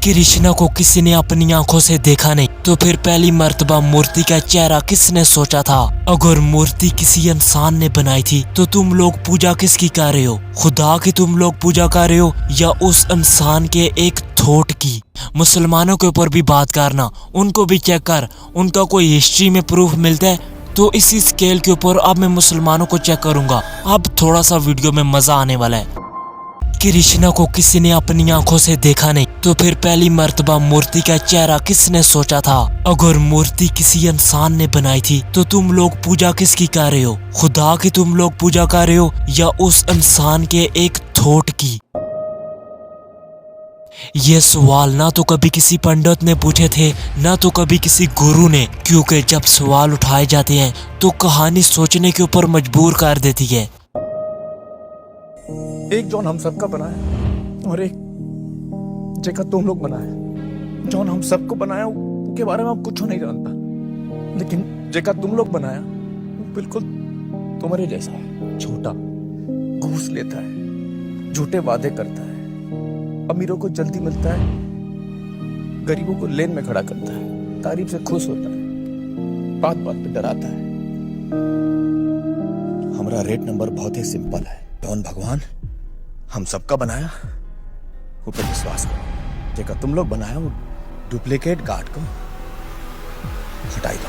कृष्णा को किसी ने अपनी आंखों से देखा नहीं, तो फिर पहली मर्तबा मूर्ति का चेहरा किसने सोचा था? अगर मूर्ति किसी इंसान ने बनाई थी तो तुम लोग पूजा किसकी कर रहे हो? खुदा की तुम लोग पूजा कर रहे हो या उस इंसान के एक थॉट की? मुसलमानों के ऊपर भी बात करना, उनको भी चेक कर, उनका कोई हिस्ट्री में प्रूफ मिलता है तो इसी स्केल के ऊपर अब मैं मुसलमानों को चेक करूंगा। अब थोड़ा सा वीडियो में मजा आने वाला है। कृष्णा को किसी ने अपनी आंखों से देखा नहीं, तो फिर पहली मर्तबा मूर्ति का चेहरा किसने सोचा था? अगर मूर्ति किसी इंसान ने बनाई थी तो तुम लोग पूजा किसकी कर रहे हो? खुदा की तुम लोग पूजा कर रहे हो या उस इंसान के एक थॉट की? ये सवाल ना तो कभी किसी पंडित ने पूछे थे, ना तो कभी किसी गुरु ने, क्योंकि जब सवाल उठाए जाते हैं तो कहानी सोचने के ऊपर मजबूर कर देती है। एक जॉन हम सबका बनाया और एक जगह तुम लोग बनाया। जॉन हम सबको बनाया उसके बारे में हम कुछ नहीं जानता, लेकिन जगह तुम लोग बनाया वो बिल्कुल तुम्हारे जैसा है। छोटा, घूस लेता है, झूठे वादे करता है, अमीरों को जल्दी मिलता है, गरीबों को लेन में खड़ा करता है, तारीफ से खुश होता है, बात बात पे डराता है। हमारा रेट नंबर बहुत ही सिंपल है। डॉन भगवान हम सबका बनाया, वो पर विश्वास करो। जगह तुम लोग बनाया वो डुप्लीकेट गार्ड को हटाई दो।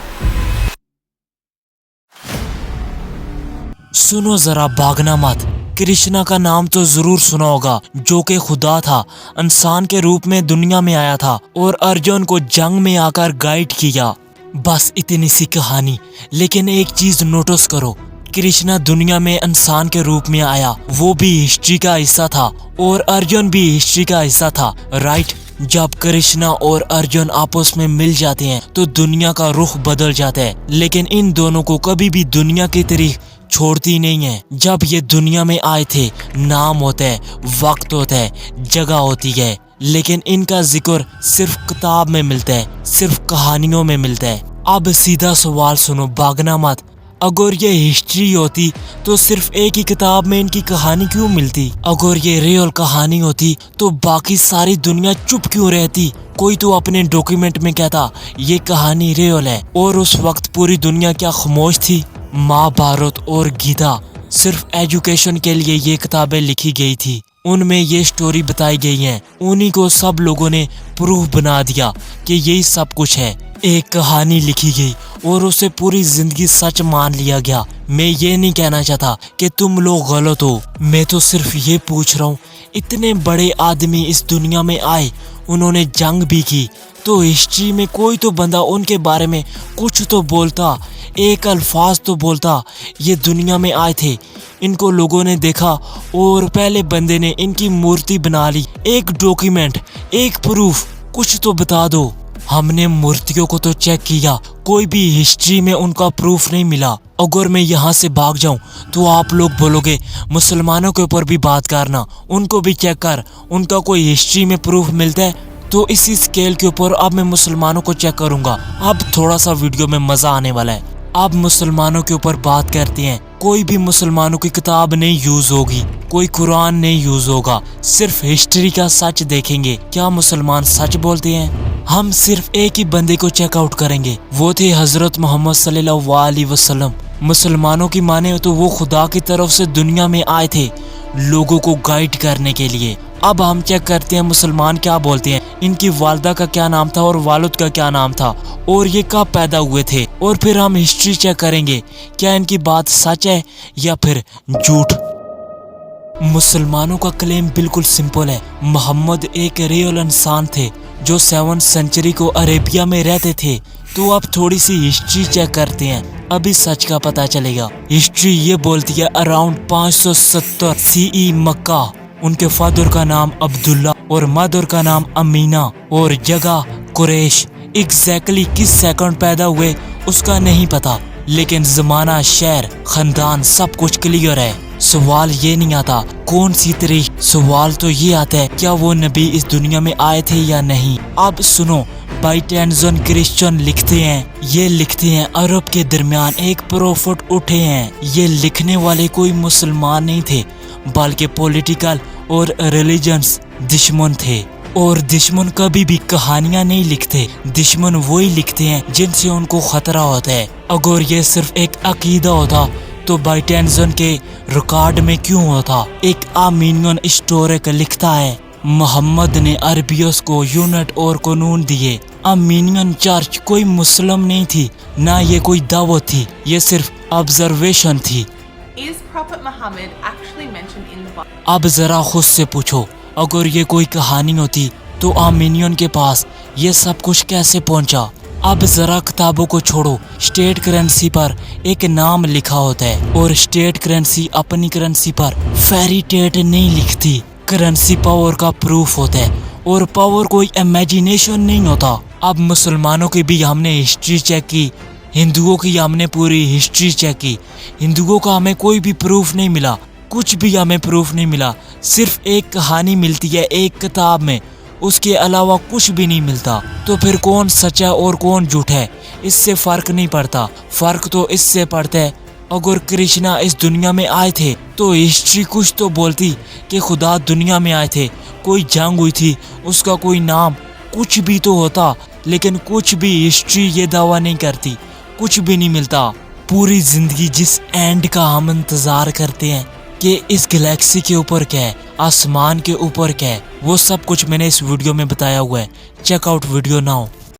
सुनो जरा, भागना मत। कृष्णा का नाम तो जरूर सुना होगा, जो कि खुदा था, इंसान के रूप में दुनिया में आया था और अर्जुन को जंग में आकर गाइड किया। बस इतनी सी कहानी। लेकिन एक चीज नोटिस करो, कृष्णा दुनिया में इंसान के रूप में आया, वो भी हिस्ट्री का हिस्सा था और अर्जुन भी हिस्ट्री का हिस्सा था, राइट? जब कृष्णा और अर्जुन आपस में मिल जाते हैं तो दुनिया का रुख बदल जाता है, लेकिन इन दोनों को कभी भी दुनिया की तारीख छोड़ती नहीं है। जब ये दुनिया में आए थे, नाम होता है, वक्त होता है, जगह होती है, लेकिन इनका जिक्र सिर्फ किताब में मिलता है, सिर्फ कहानियों में मिलता है। अब सीधा सवाल सुनो, भागना मत। अगर ये हिस्ट्री होती तो सिर्फ एक ही किताब में इनकी कहानी क्यों मिलती? अगर ये रियल कहानी होती तो बाकी सारी दुनिया चुप क्यों रहती? कोई तो अपने डॉक्यूमेंट में कहता ये कहानी रियल है। और उस वक्त पूरी दुनिया क्या खामोश थी? महाभारत और गीता सिर्फ एजुकेशन के लिए ये किताबें लिखी गई थी, उनमें ये स्टोरी बताई गई है, उन्हीं को सब लोगों ने प्रूफ बना दिया कि यही सब कुछ है। एक कहानी लिखी गई और उसे पूरी जिंदगी सच मान लिया गया। मैं ये नहीं कहना चाहता कि तुम लोग गलत हो, मैं तो सिर्फ ये पूछ रहा हूँ, इतने बड़े आदमी इस दुनिया में आए, उन्होंने जंग भी की, तो हिस्ट्री में कोई तो बंदा उनके बारे में कुछ तो बोलता, एक अल्फाज तो बोलता, ये दुनिया में आए थे, इनको लोगों ने देखा और पहले बंदे ने इनकी मूर्ति बना ली। एक डॉक्यूमेंट, एक प्रूफ, कुछ तो बता दो। हमने मूर्तियों को तो चेक किया, कोई भी हिस्ट्री में उनका प्रूफ नहीं मिला। अगर मैं यहाँ से भाग जाऊं तो आप लोग बोलोगे मुसलमानों के ऊपर भी बात करना, उनको भी चेक कर, उनका कोई हिस्ट्री में प्रूफ मिलता है। तो इसी स्केल के ऊपर अब मैं मुसलमानों को चेक करूंगा। अब थोड़ा सा वीडियो में मजा आने वाला है। अब मुसलमानों के ऊपर बात करते हैं। कोई भी मुसलमानों की किताब नहीं यूज होगी, कोई कुरान नहीं यूज होगा, सिर्फ हिस्ट्री का सच देखेंगे। क्या मुसलमान सच बोलते हैं? हम सिर्फ एक ही बंदे को चेकआउट करेंगे, वो थे हजरत मोहम्मद सल्लल्लाहु अलैहि वसल्लम। मुसलमानों की माने तो वो खुदा की तरफ से दुनिया में आए थे लोगों को गाइड करने के लिए। अब हम चेक करते हैं मुसलमान क्या बोलते हैं, इनकी वालदा का क्या नाम था और वालिद का क्या नाम था और ये कब पैदा हुए थे। और फिर हम हिस्ट्री चेक करेंगे, क्या इनकी बात सच है या फिर झूठ। मुसलमानों का क्लेम बिल्कुल सिंपल है, मोहम्मद एक रियल इंसान थे जो 7वीं सेंचुरी को अरेबिया में रहते थे। तो अब थोड़ी सी हिस्ट्री चेक करते हैं, अभी सच का पता चलेगा। हिस्ट्री ये बोलती है अराउंड 570 सीई मक्का, उनके फादर का नाम अब्दुल्ला और मदर का नाम अमीना और जगह कुरैश। एग्जैक्टली किस सेकंड पैदा हुए उसका नहीं पता, लेकिन जमाना, शहर, खानदान सब कुछ क्लियर है। सवाल ये नहीं आता कौन सी तारीख, सवाल तो ये आता है क्या वो नबी इस दुनिया में आए थे या नहीं। अब सुनो, बाई टेंजन क्रिश्चियन लिखते हैं, ये लिखते हैं अरब के दरमियान एक प्रोफेट उठे हैं। ये लिखने वाले कोई मुसलमान नहीं थे, बल्कि पॉलिटिकल और रिलीजियस दुश्मन थे। और दुश्मन कभी भी कहानियां नहीं लिखते, दुश्मन वही लिखते हैं जिनसे उनको खतरा होता है। अगर ये सिर्फ एक अकीदा होता तो बाई टेंशन के रिकॉर्ड में क्यों होता। एक आर्मीनियन हिस्टोरिक लिखता है, मोहम्मद ने अरबियों को यूनिट और कानून दिए। आर्मीनियन चर्च कोई मुस्लिम नहीं थी, ना ये कोई दावत थी, ये सिर्फ ऑब्जर्वेशन थी। Is Prophet Muhammad actually mentioned in the Bible? अब जरा खुद से पूछो, अगर ये कोई कहानी होती तो आर्मीनियन के पास ये सब कुछ कैसे पहुंचा। अब जरा किताबों को छोड़ो, स्टेट करेंसी पर एक नाम लिखा होता है और स्टेट करेंसी अपनी करेंसी पर फेरी टेट नहीं लिखती। करेंसी पावर का प्रूफ होता है और पावर कोई इमेजिनेशन नहीं होता। अब मुसलमानों की भी हमने हिस्ट्री चेक की, हिंदुओं की हमने पूरी हिस्ट्री चेक की, हिंदुओं का हमें कोई भी प्रूफ नहीं मिला, कुछ भी हमें प्रूफ नहीं मिला। सिर्फ एक कहानी मिलती है एक किताब में, उसके अलावा कुछ भी नहीं मिलता। तो फिर कौन सच्चा और कौन झूठा है, इससे फर्क नहीं पड़ता। फर्क तो इससे पड़ता है अगर कृष्णा इस दुनिया में आए थे तो हिस्ट्री कुछ तो बोलती कि खुदा दुनिया में आए थे, कोई जंग हुई थी, उसका कोई नाम कुछ भी तो होता। लेकिन कुछ भी हिस्ट्री ये दावा नहीं करती, कुछ भी नहीं मिलता। पूरी जिंदगी जिस एंड का हम इंतजार करते हैं कि इस गैलेक्सी के ऊपर क्या है, आसमान के ऊपर क्या है, वो सब कुछ मैंने इस वीडियो में बताया हुआ है। Check out video now.